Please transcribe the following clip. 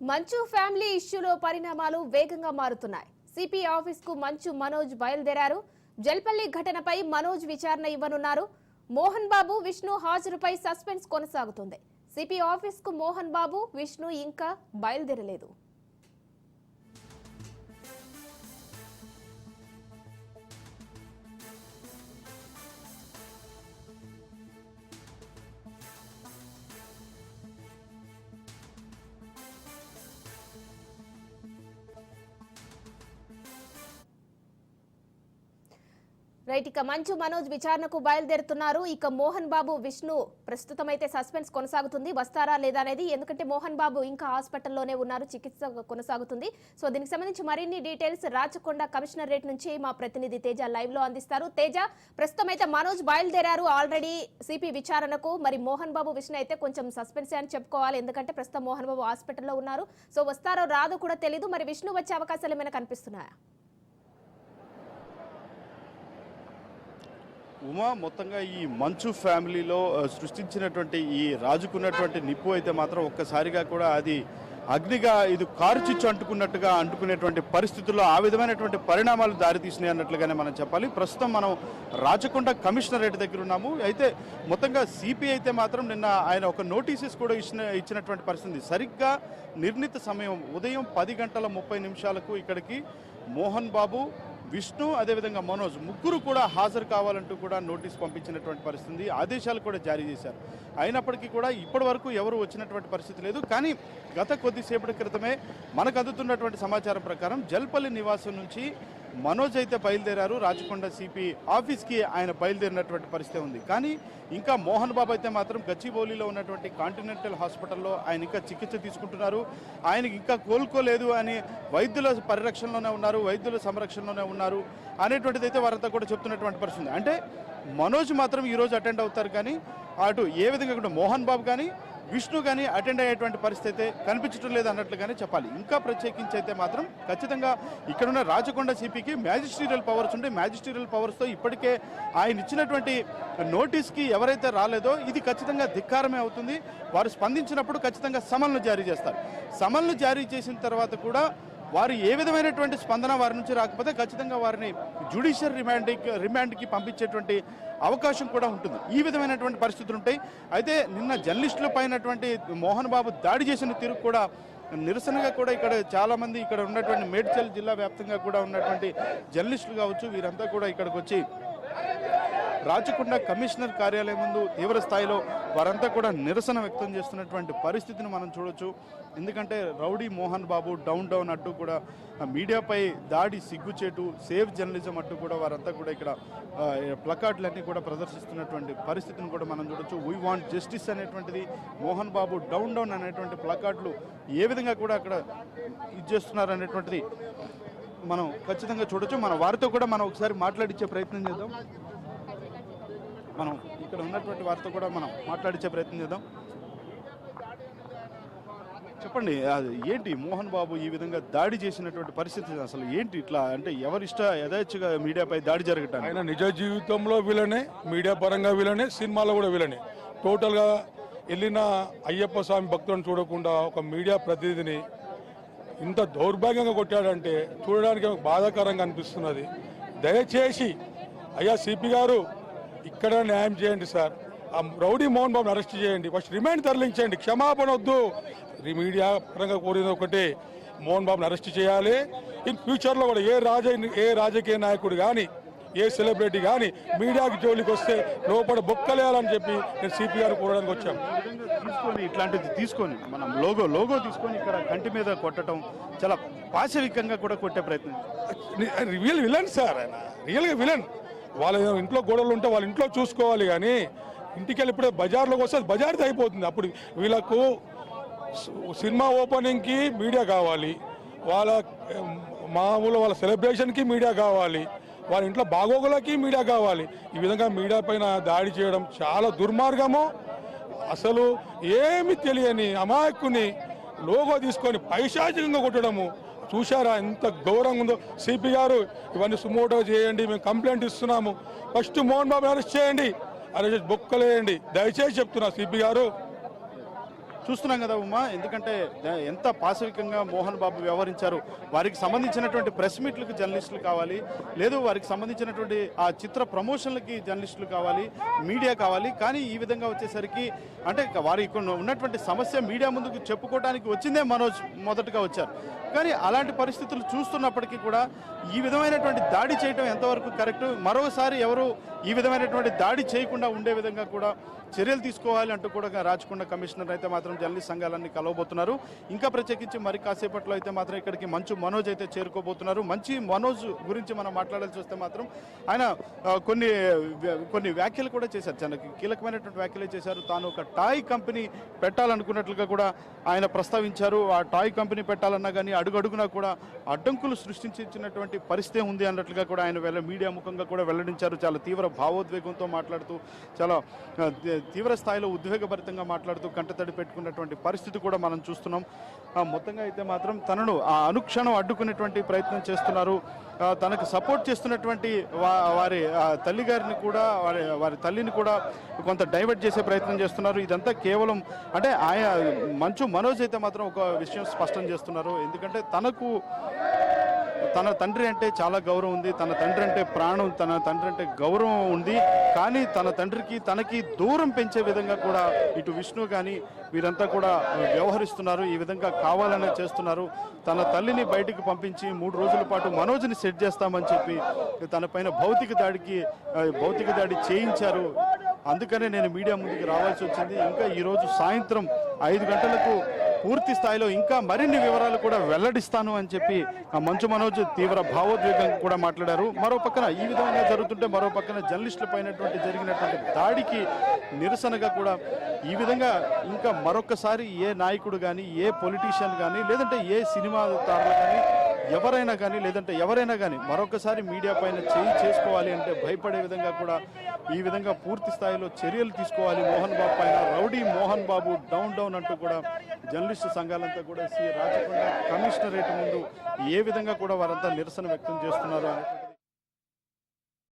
మంచు ఫ్యామిలీ ఇష్యూలో పరిణామాలు వేగంగా మారుతున్నాయి. సిపి ఆఫీస్ కు మంచు మనోజ్ బయలుదేరారు. జల్పల్లి ఘటనపై మనోజ్ విచారణ ఇవ్వనున్నారు. మోహన్ బాబు, విష్ణు హాజరుపై సస్పెన్స్ కొనసాగుతుంది. సిపి ఆఫీస్ కు మోహన్ బాబు, విష్ణు ఇంకా బయలుదేరలేదు. రైట్, ఇక మంచు మనోజ్ విచారణకు బయలుదేరుతున్నారు. ఇక మోహన్ బాబు, విష్ణు ప్రస్తుతం అయితే సస్పెన్స్ కొనసాగుతుంది. వస్తారా లేదా అనేది, ఎందుకంటే మోహన్ బాబు ఇంకా హాస్పిటల్లోనే ఉన్నారు, చికిత్స కొనసాగుతుంది. సో దీనికి సంబంధించి మరిన్ని డీటెయిల్స్ రాచకొండ కమిషనరేట్ నుంచి మా ప్రతినిధి తేజ లైవ్ లో అందిస్తారు. తేజ, ప్రస్తుతం అయితే మనోజ్ బయలుదేరారు ఆల్రెడీ సిపి విచారణకు. మరి మోహన్ బాబు, విష్ణు అయితే కొంచెం సస్పెన్స్ అని చెప్పుకోవాలి, ఎందుకంటే ప్రస్తుతం మోహన్ బాబు హాస్పిటల్లో ఉన్నారు. సో వస్తారో రాదో కూడా తెలియదు. మరి విష్ణు వచ్చే అవకాశాలు ఏమైనా కనిపిస్తున్నాయా? ఉమా, మొత్తంగా ఈ మంచు ఫ్యామిలీలో సృష్టించినటువంటి ఈ రాజుకున్నటువంటి నిప్పు అయితే మాత్రం ఒక్కసారిగా కూడా అది అగ్నిగా ఇది కారు చిచ్చు అంటుకునేటువంటి పరిస్థితుల్లో ఆ విధమైనటువంటి పరిణామాలు దారితీసినాయి అన్నట్లుగానే మనం చెప్పాలి. ప్రస్తుతం మనం రాచకొండ కమిషనరేట్ దగ్గర ఉన్నాము. అయితే మొత్తంగా సిపి అయితే మాత్రం నిన్న ఆయన ఒక నోటీసెస్ కూడా ఇచ్చినటువంటి పరిస్థితి. సరిగ్గా నిర్ణీత సమయం ఉదయం 10:30 ఇక్కడికి మోహన్ బాబు, విష్ణు, అదేవిధంగా మనోజ్ ముగ్గురు కూడా హాజరు కావాలంటూ కూడా నోటీస్ పంపించినటువంటి పరిస్థితి, ఆదేశాలు కూడా జారీ చేశారు. అయినప్పటికీ కూడా ఇప్పటి వరకు ఎవరు వచ్చినటువంటి పరిస్థితి లేదు. కానీ గత కొద్దిసేపటి క్రితమే మనకు అందుతున్నటువంటి సమాచారం ప్రకారం జల్పల్లి నివాసం నుంచి మనోజ్ అయితే బయలుదేరారు. రాచకొండ సిపి ఆఫీస్కి ఆయన బయలుదేరినటువంటి పరిస్థితి ఉంది. కానీ ఇంకా మోహన్ బాబు అయితే మాత్రం గచ్చిబౌలిలో ఉన్నటువంటి కాంటినెంటల్ హాస్పిటల్లో ఆయన ఇంకా చికిత్స తీసుకుంటున్నారు. ఆయనకి ఇంకా కోలుకోలేదు అని వైద్యుల పరిరక్షణలోనే ఉన్నారు, వైద్యుల సంరక్షణలోనే ఉన్నారు అనేటువంటిది అయితే వారంతా కూడా చెప్తున్నటువంటి పరిస్థితి. అంటే మనోజ్ మాత్రం ఈరోజు అటెండ్ అవుతారు, కానీ అటు ఏ విధంగా కూడా మోహన్ బాబు కానీ విష్ణు కానీ అటెండ్ అయ్యేటువంటి పరిస్థితి అయితే కనిపించడం లేదు అన్నట్లుగానే చెప్పాలి. ఇంకా ప్రత్యేకించి అయితే మాత్రం ఖచ్చితంగా ఇక్కడున్న రాచకొండ సిపికి మ్యాజిస్ట్రీరియల్ పవర్స్ ఉంటే మ్యాజిస్ట్రీరియల్ పవర్స్తో ఇప్పటికే ఆయన ఇచ్చినటువంటి నోటీస్కి ఎవరైతే రాలేదో ఇది ఖచ్చితంగా ధిక్కారమే అవుతుంది. వారు స్పందించినప్పుడు ఖచ్చితంగా సమన్లు జారీ చేస్తారు. సమన్లు జారీ చేసిన తర్వాత కూడా వారు ఏ విధమైనటువంటి స్పందన వారి నుంచి రాకపోతే ఖచ్చితంగా వారిని జ్యుడిషియల్ రిమాండ్కి పంపించేటువంటి అవకాశం కూడా ఉంటుంది. ఈ విధమైనటువంటి పరిస్థితులు ఉంటాయి. అయితే నిన్న జర్నలిస్టుల పైనటువంటి మోహన్ బాబు దాడి చేసిన తీరు కూడా నిరసనగా కూడా ఇక్కడ చాలామంది ఇక్కడ ఉన్నటువంటి మేడ్చల్ జిల్లా వ్యాప్తంగా కూడా ఉన్నటువంటి జర్నలిస్టులు కావచ్చు, వీరంతా కూడా ఇక్కడికి వచ్చి రాచకొండ కమిషనర్ కార్యాలయం ముందు తీవ్ర స్థాయిలో వారంతా కూడా నిరసన వ్యక్తం చేస్తున్నటువంటి పరిస్థితిని మనం చూడొచ్చు. ఎందుకంటే రౌడీ మోహన్ బాబు డౌన్ అంటూ కూడా మీడియాపై దాడి సిగ్గుచేటు, సేవ్ జర్నలిజం అంటూ కూడా వారంతా కూడా ఇక్కడ ప్లకార్డులన్నీ కూడా ప్రదర్శిస్తున్నటువంటి పరిస్థితిని కూడా మనం చూడొచ్చు. వీ వాంట్ జస్టిస్ అనేటువంటిది, మోహన్ బాబు డౌన్ అనేటువంటి ప్లకార్డులు ఏ విధంగా కూడా అక్కడ ఇది చేస్తున్నారు అనేటువంటిది మనం ఖచ్చితంగా చూడొచ్చు. మన వారితో కూడా మనం ఒకసారి మాట్లాడించే ప్రయత్నం చేద్దాం. మనం ఇక్కడ ఉన్నటువంటి వారితో కూడా మనం మాట్లాడించే ప్రయత్నం చేద్దాం. చెప్పండి, అది ఏంటి మోహన్ బాబు ఈ విధంగా దాడి చేసినటువంటి పరిస్థితి అసలు ఏంటి? ఇట్లా అంటే ఎవరిష్ట యథేచ్ఛగా మీడియాపై దాడి జరగటం? ఆయన నిజ జీవితంలో విలనే, మీడియా పరంగా విలనే, సినిమాలో కూడా విలనే. టోటల్గా వెళ్ళిన అయ్యప్ప స్వామి భక్తులను చూడకుండా ఒక మీడియా ప్రతినిధిని ఇంత దౌర్భాగ్యంగా కొట్టాడంటే చూడడానికి బాధాకరంగా అనిపిస్తున్నది. దయచేసి అయ్యా సిపి గారు ఇక్కడ న్యాయం చేయండి సార్. ఆ రౌడీ మోహన్ బాబుని అరెస్ట్ చేయండి, ఫస్ట్ రిమాండ్ తరలించండి, క్షమాపణ వద్దు. మీడియా పరంగా కోరిన ఒకటే, మోహన్ బాబుని అరెస్ట్ చేయాలి. ఇన్ ఫ్యూచర్లో కూడా ఏ రాజకీయ నాయకుడు కానీ, ఏ సెలబ్రిటీ కానీ మీడియాకి జోలికి వస్తే లోపల బొక్కలేయాలని చెప్పి నేను సిపి గారు కోరడానికి వచ్చాను. ఇట్లాంటిది తీసుకొని మనం లోగో తీసుకొని ఇక్కడ కంటి మీద కొట్టడం చాలా పాశవికంగా కూడా కొట్టే ప్రయత్నం. రియల్ విలన్ సార్, ఆయన రియల్గా విలన్. వాళ్ళ ఇంట్లో గొడవలు ఉంటే వాళ్ళ ఇంట్లో చూసుకోవాలి, కానీ ఇంటికి వెళ్ళి ఇప్పుడే బజార్లోకి వస్తే బజార్ది అయిపోతుంది. అప్పుడు వీళ్ళకు సినిమా ఓపెనింగ్కి మీడియా కావాలి, వాళ్ళ వాళ్ళ సెలబ్రేషన్కి మీడియా కావాలి, వాళ్ళ ఇంట్లో బాగోగులకి మీడియా కావాలి. ఈ విధంగా మీడియా పైన దాడి చేయడం చాలా దుర్మార్గము. అసలు ఏమి తెలియని అమాయకుని లోగో తీసుకొని పైశాచికంగా కొట్టడము చూశారా ఎంత ఘోరంగా ఉందో. సిపి గారు ఇవన్నీ సుమోటో చేయండి, మేము కంప్లైంట్ ఇస్తున్నాము, ఫస్ట్ మోహన్ బాబు అరెస్ట్ చేయండి, అరెస్ట్ బొక్కలేయండి, దయచేసి చెప్తున్నా సిపి గారు. చూస్తున్నాం కదా ఉమా, ఎందుకంటే ఎంత పాశవికంగా మోహన్ బాబు వ్యవహరించారు. వారికి సంబంధించినటువంటి ప్రెస్ మీట్లకు జర్నలిస్టులు కావాలి, లేదు వారికి సంబంధించినటువంటి ఆ చిత్ర ప్రమోషన్లకి జర్నలిస్టులు కావాలి, మీడియా కావాలి. కానీ ఈ విధంగా వచ్చేసరికి అంటే వారికి ఉన్నటువంటి సమస్య మీడియా ముందుకు చెప్పుకోవడానికి వచ్చిందే మనోజ్ మొదటగా వచ్చారు. కానీ అలాంటి పరిస్థితులు చూస్తున్నప్పటికీ కూడా ఈ విధమైనటువంటి దాడి చేయడం ఎంతవరకు కరెక్ట్, మరోసారి ఎవరు ఈ విధమైనటువంటి దాడి చేయకుండా ఉండే విధంగా కూడా చర్యలు తీసుకోవాలి అంటూ కూడా రాచకొండ కమిషనర్ అయితే మాత్రం జర్నలిస్ట్ సంఘాలన్నీ కలవబోతున్నారు. ఇంకా ప్రత్యేకించి మరి కాసేపట్లో అయితే మాత్రం ఇక్కడికి మంచు మనోజ్ అయితే చేరుకోబోతున్నారు. మంచి మనోజ్ గురించి మనం మాట్లాడాల్సి వస్తే మాత్రం ఆయన కొన్ని వ్యాఖ్యలు కూడా చేశారు, చాలా కీలకమైనటువంటి వ్యాఖ్యలు చేశారు. తాను ఒక టాయ్ కంపెనీ పెట్టాలనుకున్నట్లుగా కూడా ఆయన ప్రస్తావించారు. ఆ టాయ్ కంపెనీ పెట్టాలన్నా కానీ అడుగడుగునా కూడా అడ్డంకులు సృష్టించినటువంటి పరిస్థితి ఉంది అన్నట్లుగా కూడా ఆయన మీడియా ముఖంగా కూడా వెల్లడించారు. చాలా తీవ్ర భావోద్వేగంతో మాట్లాడుతూ, చాలా తీవ్ర స్థాయిలో ఉద్వేగభరితంగా మాట్లాడుతూ కంటతడి పెట్టుకున్నటువంటి పరిస్థితి కూడా మనం చూస్తున్నాం. మొత్తంగా అయితే మాత్రం తనను ఆ అనుక్షణం అడ్డుకునేటువంటి ప్రయత్నం చేస్తున్నారు. తనకు సపోర్ట్ చేస్తున్నటువంటి వారి తల్లి గారిని కూడా వారి తల్లిని కూడా కొంత డైవర్ట్ చేసే ప్రయత్నం చేస్తున్నారు. ఇదంతా కేవలం అంటే మంచు మనోజ్ అయితే మాత్రం ఒక విషయం స్పష్టం చేస్తున్నారు. ఎందుకంటే తన తండ్రి అంటే చాలా గౌరవం ఉంది, తన తండ్రి అంటే ప్రాణం, తన తండ్రి అంటే గౌరవం ఉంది. కానీ తన తండ్రికి తనకి దూరం పెంచే విధంగా కూడా ఇటు విష్ణు కానీ వీరంతా కూడా వ్యవహరిస్తున్నారు. ఈ విధంగా కావాలనే చేస్తున్నారు. తన తల్లిని బయటికి పంపించి 3 రోజుల పాటు మనోజ్ని సెట్ చేస్తామని చెప్పి తన పైన భౌతిక దాడి చేయించారు. అందుకనే నేను మీడియా ముందుకు రావాల్సి వచ్చింది. ఇంకా ఈరోజు సాయంత్రం 5 గంటలకు పూర్తి స్థాయిలో ఇంకా మరిన్ని వివరాలు కూడా వెల్లడిస్తాను అని చెప్పి మంచు మనోజ్ తీవ్ర భావోద్వేగం కూడా మాట్లాడారు. మరో పక్కన ఈ విధంగా జరుగుతుంటే మరో పక్కన జర్నలిస్టుల పైన జరిగినటువంటి దాడికి నిరసనగా కూడా ఈ విధంగా ఇంకా మరొకసారి ఏ నాయకుడు కానీ, ఏ పొలిటీషియన్ కానీ, లేదంటే ఏ సినిమా తారలు కానీ ఎవరైనా కానీ మరొకసారి మీడియా పైన చేసుకోవాలి అంటే భయపడే విధంగా కూడా ఈ విధంగా పూర్తి స్థాయిలో చర్యలు తీసుకోవాలి. మోహన్ బాబు పైన రౌడీ మోహన్ బాబు డౌన్ అంటూ కూడా జర్నలిస్టు సంఘాలంతా కూడా రాచకొండ కమిషనరేట్ ముందు ఏ విధంగా కూడా వారంతా నిరసన వ్యక్తం చేస్తున్నారు.